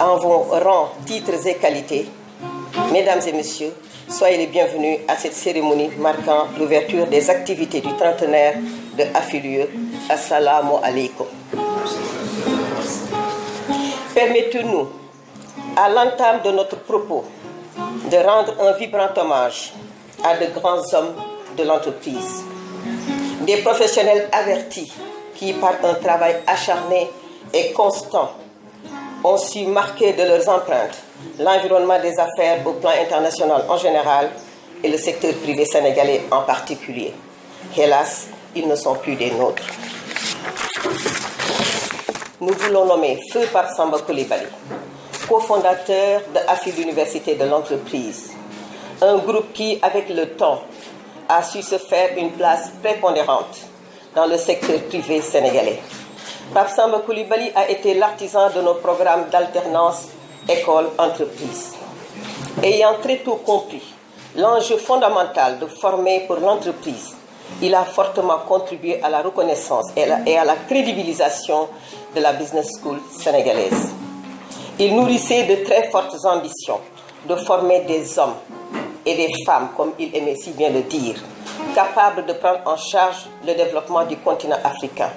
en vos rangs, titres et qualités, mesdames et messieurs, soyez les bienvenus à cette cérémonie marquant l'ouverture des activités du trentenaire de Afilue. Assalamu alaikum. Permettez-nous, à l'entame de notre propos, de rendre un vibrant hommage à de grands hommes de l'entreprise, des professionnels avertis qui, par un travail acharné et constant, ont su marquer de leurs empreintes l'environnement des affaires au plan international en général et le secteur privé sénégalais en particulier. Hélas, ils ne sont plus des nôtres. Nous voulons nommer Feu Pape Samba Coulibaly, cofondateur de AFI, l'Université de l'entreprise, un groupe qui, avec le temps, a su se faire une place prépondérante dans le secteur privé sénégalais. Pape Samba Coulibaly a été l'artisan de nos programmes d'alternance école-entreprise. Ayant très tôt compris l'enjeu fondamental de former pour l'entreprise, il a fortement contribué à la reconnaissance et à la crédibilisation de la business school sénégalaise. Il nourrissait de très fortes ambitions de former des hommes et des femmes, comme il aimait si bien le dire, capables de prendre en charge le développement du continent africain.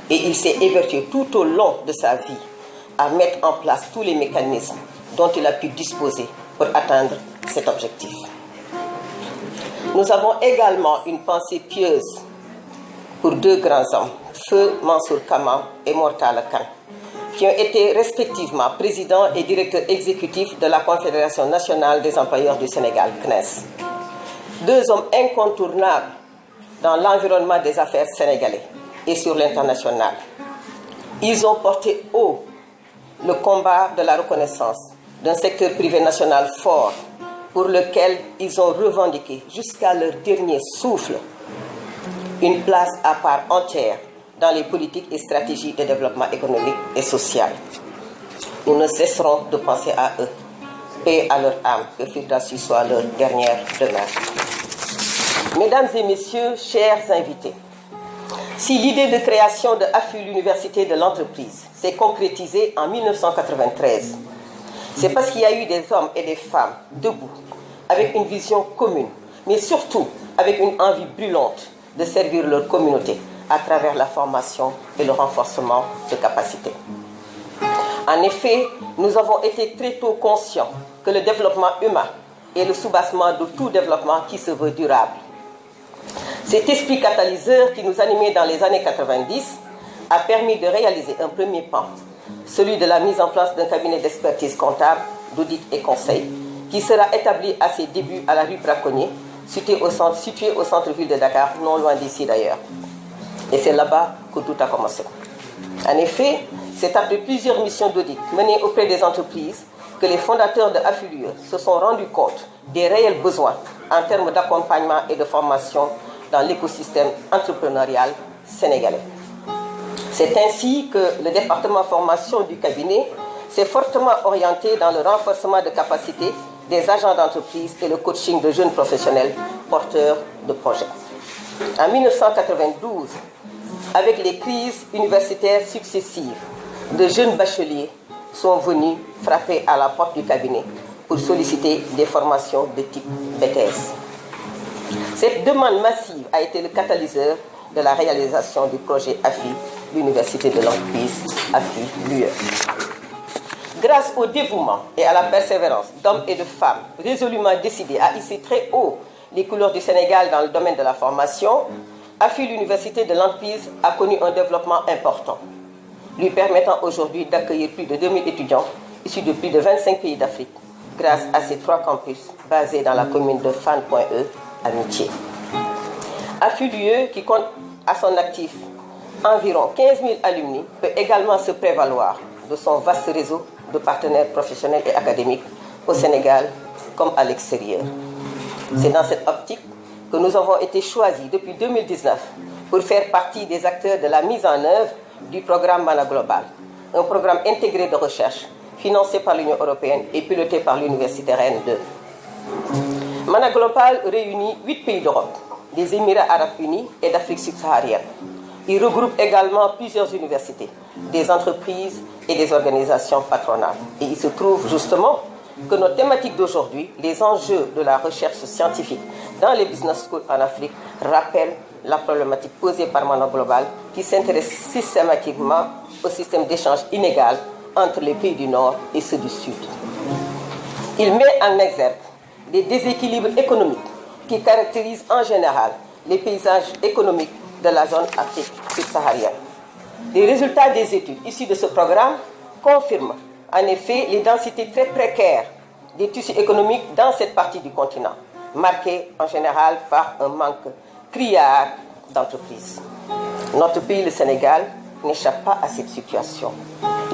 Et il s'est évertué tout au long de sa vie à mettre en place tous les mécanismes dont il a pu disposer pour atteindre cet objectif. Nous avons également une pensée pieuse pour deux grands hommes, Feu Mansour Kama et Mortala Kane, qui ont été respectivement président et directeur exécutif de la Confédération nationale des employeurs du Sénégal, CNES. Deux hommes incontournables dans l'environnement des affaires sénégalais et sur l'international. Ils ont porté haut le combat de la reconnaissance d'un secteur privé national fort pour lequel ils ont revendiqué jusqu'à leur dernier souffle une place à part entière dans les politiques et stratégies de développement économique et social. Nous ne cesserons de penser à eux. Paix à leur âme, que Firdausi soit leur dernière demeure. Mesdames et messieurs, chers invités, si l'idée de création de AFI, l'Université de l'entreprise, s'est concrétisée en 1993, c'est parce qu'il y a eu des hommes et des femmes debout, avec une vision commune, mais surtout avec une envie brûlante de servir leur communauté à travers la formation et le renforcement de capacités. En effet, nous avons été très tôt conscients que le développement humain est le soubassement de tout développement qui se veut durable. Cet esprit catalyseur qui nous animait dans les années 90 a permis de réaliser un premier pas, celui de la mise en place d'un cabinet d'expertise comptable, d'audit et conseil, qui sera établi à ses débuts à la rue Braconnier, situé au centre-ville de Dakar, non loin d'ici d'ailleurs. Et c'est là-bas que tout a commencé. En effet, c'est après plusieurs missions d'audit menées auprès des entreprises que les fondateurs de Afilue se sont rendus compte des réels besoins en termes d'accompagnement et de formation dans l'écosystème entrepreneurial sénégalais. C'est ainsi que le département formation du cabinet s'est fortement orienté dans le renforcement de capacités des agents d'entreprise et le coaching de jeunes professionnels porteurs de projets. En 1992, avec les crises universitaires successives, de jeunes bacheliers sont venus frapper à la porte du cabinet pour solliciter des formations de type BTS. Cette demande massive a été le catalyseur de la réalisation du projet AFI, l'Université de l'entreprise AFI-LUE. Grâce au dévouement et à la persévérance d'hommes et de femmes résolument décidés à hisser très haut les couleurs du Sénégal dans le domaine de la formation, AFI, l'Université de l'entreprise a connu un développement important, lui permettant aujourd'hui d'accueillir plus de 2000 étudiants issus de plus de 25 pays d'Afrique, grâce à ses 3 campus basés dans la commune de Fan.e, Amitié. AFI-LUE, qui compte à son actif environ 15 000 alumni, peut également se prévaloir de son vaste réseau de partenaires professionnels et académiques au Sénégal comme à l'extérieur. C'est dans cette optique que nous avons été choisis depuis 2019 pour faire partie des acteurs de la mise en œuvre du programme Mana Global, un programme intégré de recherche financé par l'Union européenne et piloté par l'Université Rennes 2. Mana Global réunit 8 pays d'Europe, des Émirats arabes unis et d'Afrique subsaharienne, Il regroupe également plusieurs universités, des entreprises et des organisations patronales. Et il se trouve justement que notre thématique d'aujourd'hui, les enjeux de la recherche scientifique dans les business schools en Afrique, rappellent la problématique posée par Mandat Global qui s'intéresse systématiquement au système d'échange inégal entre les pays du Nord et ceux du Sud. Il met en exergue des déséquilibres économiques qui caractérisent en général les paysages économiques de la zone Afrique subsaharienne. Les résultats des études issues de ce programme confirment en effet les densités très précaires des tissus économiques dans cette partie du continent, marquée en général par un manque criard d'entreprises. Notre pays, le Sénégal, n'échappe pas à cette situation.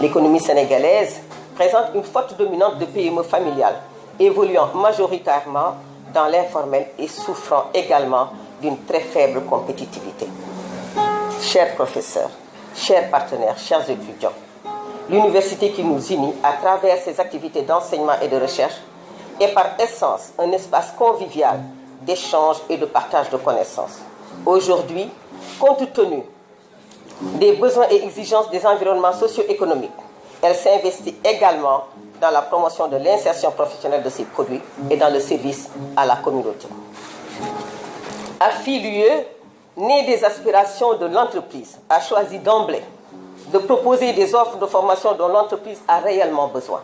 L'économie sénégalaise présente une forte dominante de PME familiales, évoluant majoritairement dans l'informel et souffrant également d'une très faible compétitivité. Chers professeurs, chers partenaires, chers étudiants, l'université qui nous unit à travers ses activités d'enseignement et de recherche est par essence un espace convivial d'échange et de partage de connaissances. Aujourd'hui, compte tenu des besoins et exigences des environnements socio-économiques, elle s'investit également dans la promotion de l'insertion professionnelle de ses produits et dans le service à la communauté. AFI-l'UE, né des aspirations de l'entreprise, a choisi d'emblée de proposer des offres de formation dont l'entreprise a réellement besoin.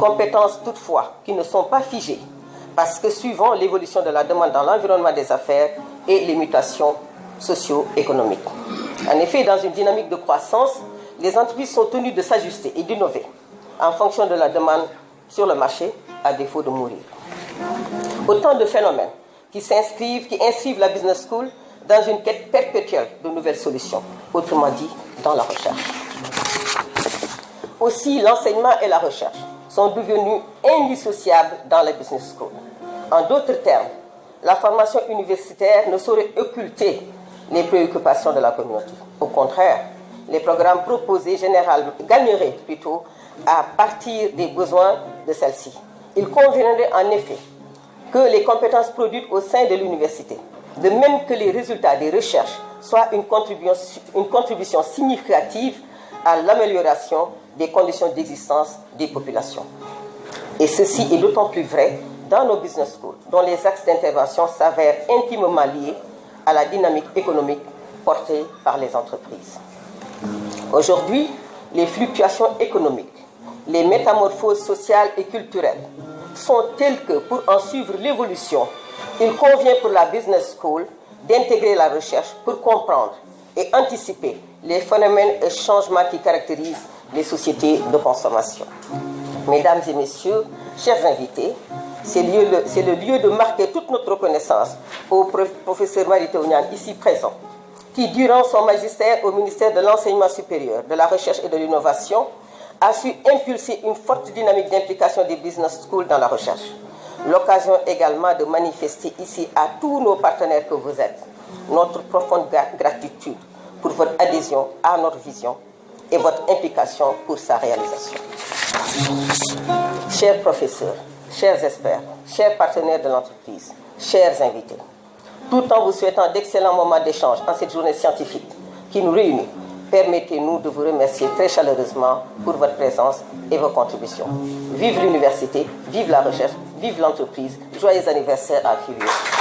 Compétences toutefois qui ne sont pas figées parce que suivant l'évolution de la demande dans l'environnement des affaires et les mutations socio-économiques. En effet, dans une dynamique de croissance, les entreprises sont tenues de s'ajuster et d'innover en fonction de la demande sur le marché, à défaut de mourir. Autant de phénomènes qui inscrivent la business school dans une quête perpétuelle de nouvelles solutions, autrement dit, dans la recherche. Aussi, l'enseignement et la recherche sont devenus indissociables dans la business school. En d'autres termes, la formation universitaire ne saurait occulter les préoccupations de la communauté. Au contraire, les programmes proposés gagneraient plutôt à partir des besoins de celle-ci. Il conviendrait en effet que les compétences produites au sein de l'université, de même que les résultats des recherches, soient une contribution significative à l'amélioration des conditions d'existence des populations. Et ceci est d'autant plus vrai dans nos business schools, dont les axes d'intervention s'avèrent intimement liés à la dynamique économique portée par les entreprises. Aujourd'hui, les fluctuations économiques, les métamorphoses sociales et culturelles sont telles que, pour en suivre l'évolution, il convient pour la business school d'intégrer la recherche pour comprendre et anticiper les phénomènes et changements qui caractérisent les sociétés de consommation. Mesdames et messieurs, chers invités, c'est le lieu de marquer toute notre reconnaissance au professeur Mary Teuw Niane, ici présent, qui, durant son magistère au ministère de l'Enseignement supérieur, de la Recherche et de l'Innovation, a su impulser une forte dynamique d'implication des business schools dans la recherche. L'occasion également de manifester ici à tous nos partenaires que vous êtes notre profonde gratitude pour votre adhésion à notre vision et votre implication pour sa réalisation. Chers professeurs, chers experts, chers partenaires de l'entreprise, chers invités, tout en vous souhaitant d'excellents moments d'échange en cette journée scientifique qui nous réunit, permettez-nous de vous remercier très chaleureusement pour votre présence et vos contributions. Vive l'université, vive la recherche, vive l'entreprise. Joyeux anniversaire à AFI-l'UE.